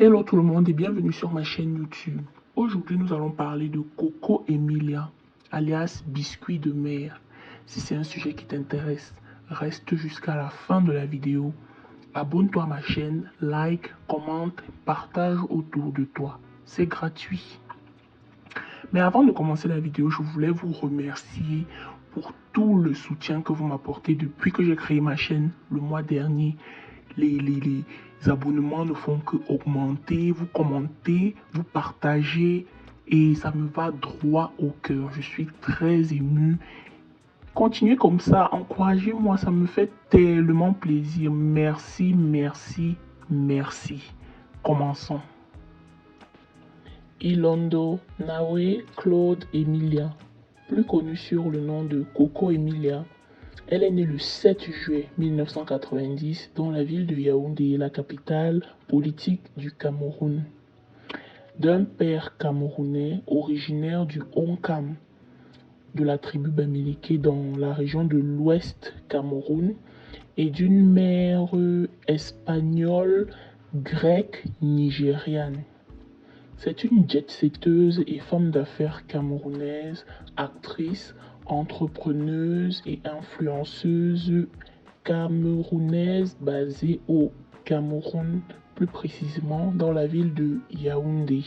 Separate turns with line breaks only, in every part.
Hello tout le monde et bienvenue sur ma chaîne YouTube. Aujourd'hui nous allons parler de Coco Emilia, alias Biscuit de mer. Si c'est un sujet qui t'intéresse, reste jusqu'à la fin de la vidéo. Abonne-toi à ma chaîne, like, commente, partage autour de toi. C'est gratuit. Mais avant de commencer la vidéo, je voulais vous remercier pour tout le soutien que vous m'apportez depuis que j'ai créé ma chaîne le mois dernier. Les abonnements ne font que augmenter, vous commentez, vous partagez et ça me va droit au cœur. Je suis très ému. Continuez comme ça, encouragez-moi, ça me fait tellement plaisir. Merci, merci, merci. Commençons. Ilondo Nawe Claude Emilia, plus connue sur le nom de Coco Emilia. Elle est née le 7 juillet 1990 dans la ville de Yaoundé, la capitale politique du Cameroun. D'un père camerounais originaire du Onkam, de la tribu Bamileke dans la région de l'Ouest Cameroun, et d'une mère espagnole, grecque, nigériane. C'est une jet-setteuse et femme d'affaires camerounaise, actrice, entrepreneuse et influenceuse camerounaise basée au Cameroun, plus précisément dans la ville de Yaoundé.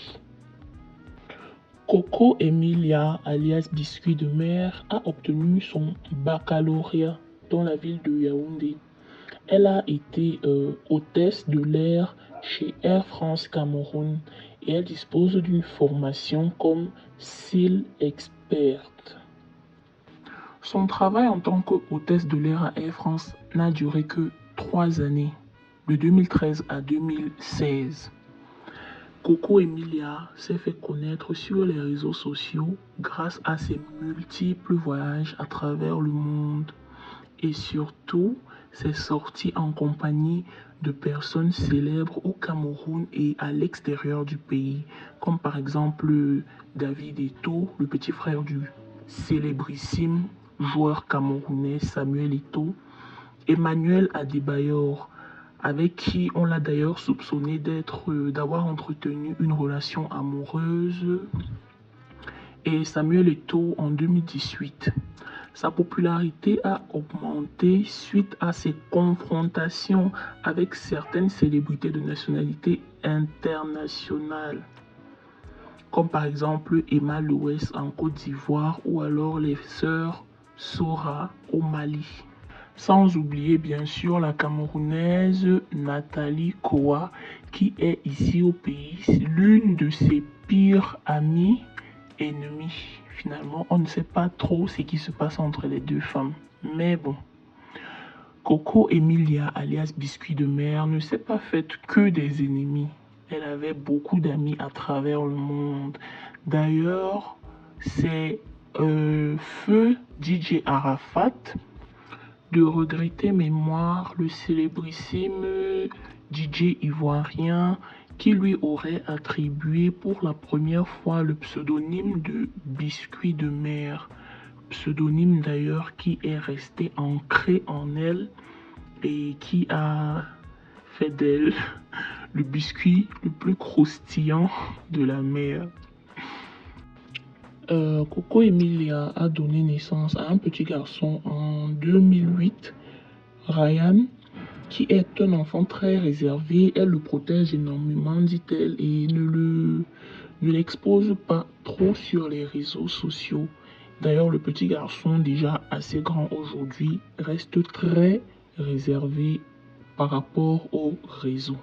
Coco Emilia, alias Biscuit de mer, a obtenu son baccalauréat dans la ville de Yaoundé. Elle a été hôtesse de l'air chez Air France Cameroun et elle dispose d'une formation comme SEAL Expert. Son travail en tant que hôtesse de l'air à Air France n'a duré que 3 années, de 2013 à 2016. Coco Emilia s'est fait connaître sur les réseaux sociaux grâce à ses multiples voyages à travers le monde et surtout ses sorties en compagnie de personnes célèbres au Cameroun et à l'extérieur du pays, comme par exemple David Eto'o, le petit frère du célébrissime joueur camerounais Samuel Eto'o, Emmanuel Adebayor, avec qui on l'a d'ailleurs soupçonné d'avoir entretenu une relation amoureuse, et Samuel Eto'o en 2018. Sa popularité a augmenté suite à ses confrontations avec certaines célébrités de nationalité internationale, comme par exemple Emma Lewis en Côte d'Ivoire ou alors les sœurs Sora au Mali. Sans oublier bien sûr la Camerounaise Nathalie Koa qui est ici au pays l'une de ses pires amies ennemies. Finalement, on ne sait pas trop ce qui se passe entre les deux femmes. Mais bon, Coco Emilia, alias Biscuit de mer, ne s'est pas faite que des ennemis. Elle avait beaucoup d'amis à travers le monde. D'ailleurs, c'est feu DJ Arafat, de regretter mémoire, le célébrissime DJ ivoirien, qui lui aurait attribué pour la première fois le pseudonyme de Biscuit de mer. Pseudonyme d'ailleurs qui est resté ancré en elle et qui a fait d'elle le biscuit le plus croustillant de la mer. Coco Emilia a donné naissance à un petit garçon en 2008, Ryan, qui est un enfant très réservé. Elle le protège énormément, dit-elle, et ne l'expose pas trop sur les réseaux sociaux. D'ailleurs, le petit garçon, déjà assez grand aujourd'hui, reste très réservé par rapport aux réseaux.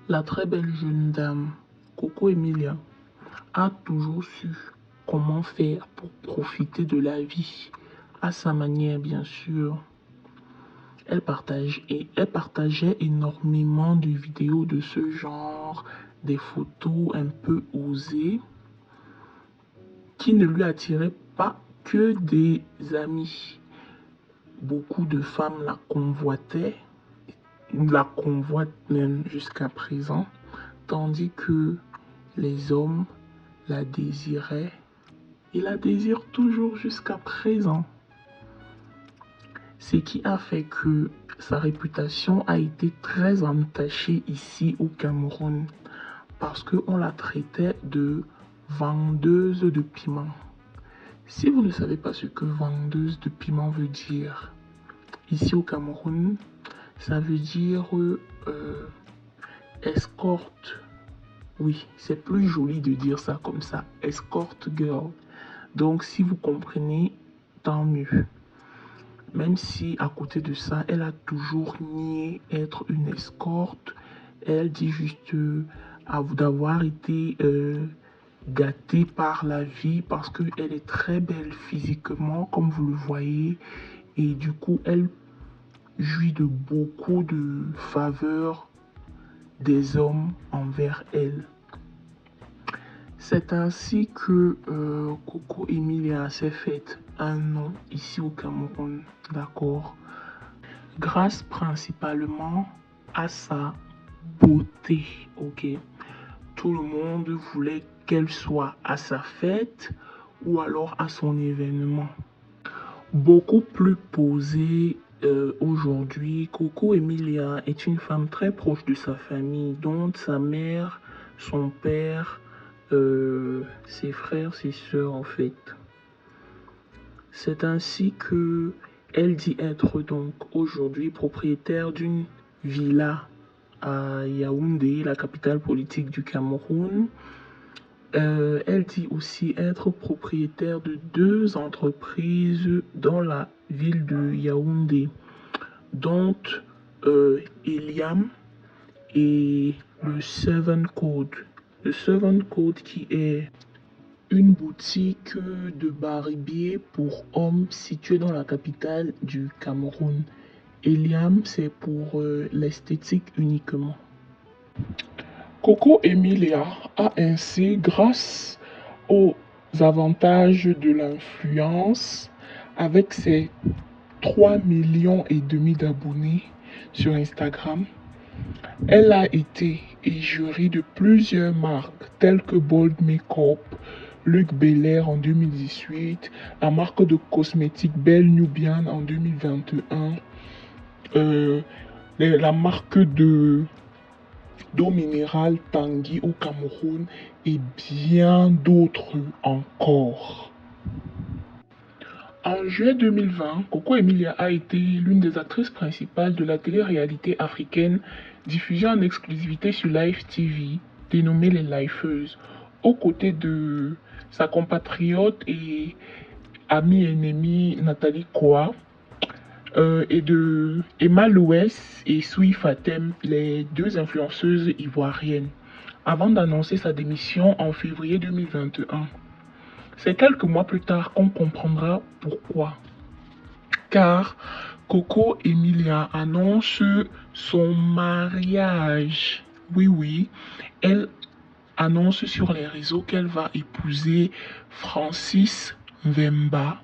La très belle jeune dame, Coco Emilia, a toujours su comment faire pour profiter de la vie, à sa manière bien sûr. Elle partageait énormément de vidéos de ce genre, des photos un peu osées, qui ne lui attiraient pas que des amis. Beaucoup de femmes la convoitaient, la convoitent même jusqu'à présent, tandis que les hommes la désiraient et la désirent toujours jusqu'à présent. Ce qui a fait que sa réputation a été très entachée ici au Cameroun parce qu'on la traitait de vendeuse de piment. Si vous ne savez pas ce que vendeuse de piment veut dire, ici au Cameroun, ça veut dire escorte. Oui, c'est plus joli de dire ça comme ça, escort girl. Donc si vous comprenez, tant mieux. Même si à côté de ça, elle a toujours nié être une escorte, elle dit juste d'avoir été gâtée par la vie parce qu'elle est très belle physiquement, comme vous le voyez, et du coup, elle jouit de beaucoup de faveurs des hommes envers elle. C'est ainsi que Coco Emilia s'est faite un nom ici au Cameroun, d'accord? Grâce principalement à sa beauté, ok? Tout le monde voulait qu'elle soit à sa fête ou alors à son événement. Beaucoup plus posée aujourd'hui, Coco Emilia est une femme très proche de sa famille, dont sa mère, son père, ses frères, ses sœurs en fait. C'est ainsi que elle dit être donc aujourd'hui propriétaire d'une villa à Yaoundé, la capitale politique du Cameroun. Elle dit aussi être propriétaire de 2 entreprises dans la ville de Yaoundé, dont Eliam et le Seven Code. Le Seven Code qui est une boutique de barbier pour hommes située dans la capitale du Cameroun. Eliam, c'est pour l'esthétique uniquement. Coco Emilia a ainsi, grâce aux avantages de l'influence, avec ses 3,5 millions d'abonnés sur Instagram, elle a été égérie de plusieurs marques telles que Bold Makeup, Luc Belair en 2018, la marque de cosmétiques Belle Nubian en 2021, la marque d'eau minérale Tanguy au Cameroun et bien d'autres encore. En juillet 2020, Coco Emilia a été l'une des actrices principales de la télé-réalité africaine diffusée en exclusivité sur Live TV, dénommée Les Lifeuses, aux côtés de sa compatriote et amie ennemie Nathalie Koa et de Emma Louès et Soui Fatem, les 2 influenceuses ivoiriennes, avant d'annoncer sa démission en février 2021. C'est quelques mois plus tard qu'on comprendra pourquoi. Car Coco Emilia annonce son mariage. Oui, elle annonce sur les réseaux qu'elle va épouser Francis Wemba.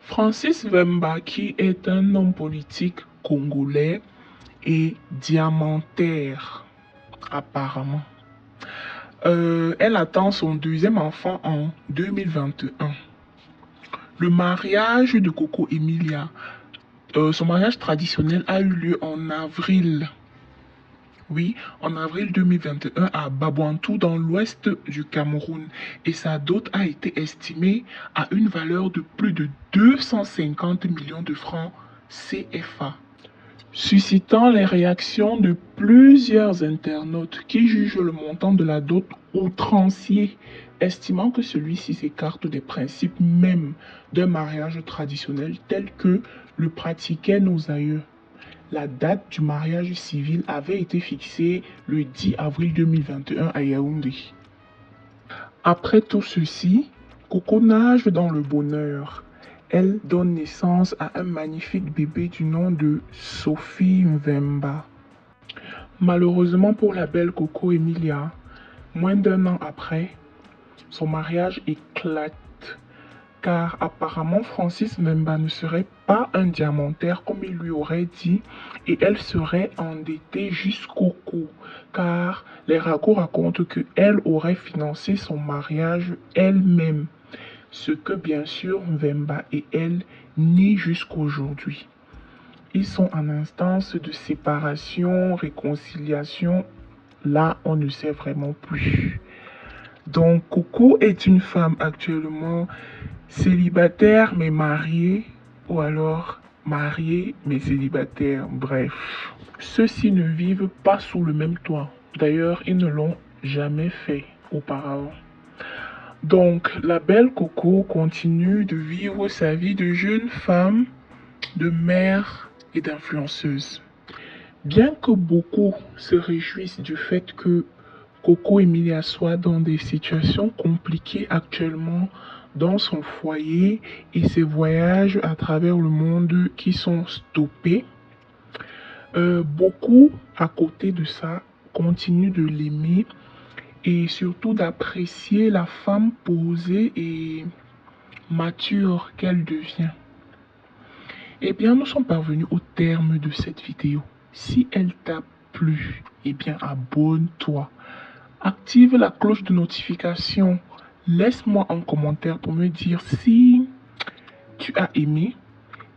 Francis Wemba, qui est un homme politique congolais et diamantaire, apparemment. Elle attend son 2e enfant en 2021. Le mariage de Coco Emilia, son mariage traditionnel a eu lieu en avril. Oui, en avril 2021 à Babouantou dans l'ouest du Cameroun. Et sa dot a été estimée à une valeur de plus de 250 millions de francs CFA, suscitant les réactions de plusieurs internautes qui jugent le montant de la dot outrancier, estimant que celui-ci s'écarte des principes même d'un mariage traditionnel tel que le pratiquaient nos aïeux. La date du mariage civil avait été fixée le 10 avril 2021 à Yaoundé. Après tout ceci, Coco nage dans le bonheur. Elle donne naissance à un magnifique bébé du nom de Sophie Mvemba. Malheureusement pour la belle Coco Emilia, moins d'1 an après, son mariage éclate. Car apparemment Francis Wemba ne serait pas un diamantaire comme il lui aurait dit et elle serait endettée jusqu'au cou. Car les ragots racontent qu'elle aurait financé son mariage elle-même. Ce que bien sûr Mvemba et elle nient jusqu'aujourd'hui. Ils sont en instance de séparation, réconciliation. Là, on ne sait vraiment plus. Donc, Coco est une femme actuellement célibataire mais mariée, ou alors mariée mais célibataire. Bref, ceux-ci ne vivent pas sous le même toit. D'ailleurs, ils ne l'ont jamais fait auparavant. Donc, la belle Coco continue de vivre sa vie de jeune femme, de mère et d'influenceuse. Bien que beaucoup se réjouissent du fait que Coco Emilia soit dans des situations compliquées actuellement dans son foyer et ses voyages à travers le monde qui sont stoppés, beaucoup à côté de ça continuent de l'aimer et surtout d'apprécier la femme posée et mature qu'elle devient. Eh bien, nous sommes parvenus au terme de cette vidéo. Si elle t'a plu, eh bien, abonne-toi. Active la cloche de notification. Laisse-moi un commentaire pour me dire si tu as aimé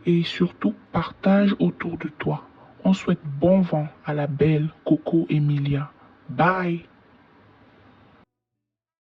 et surtout partage autour de toi. On souhaite bon vent à la belle Coco Emilia. Bye!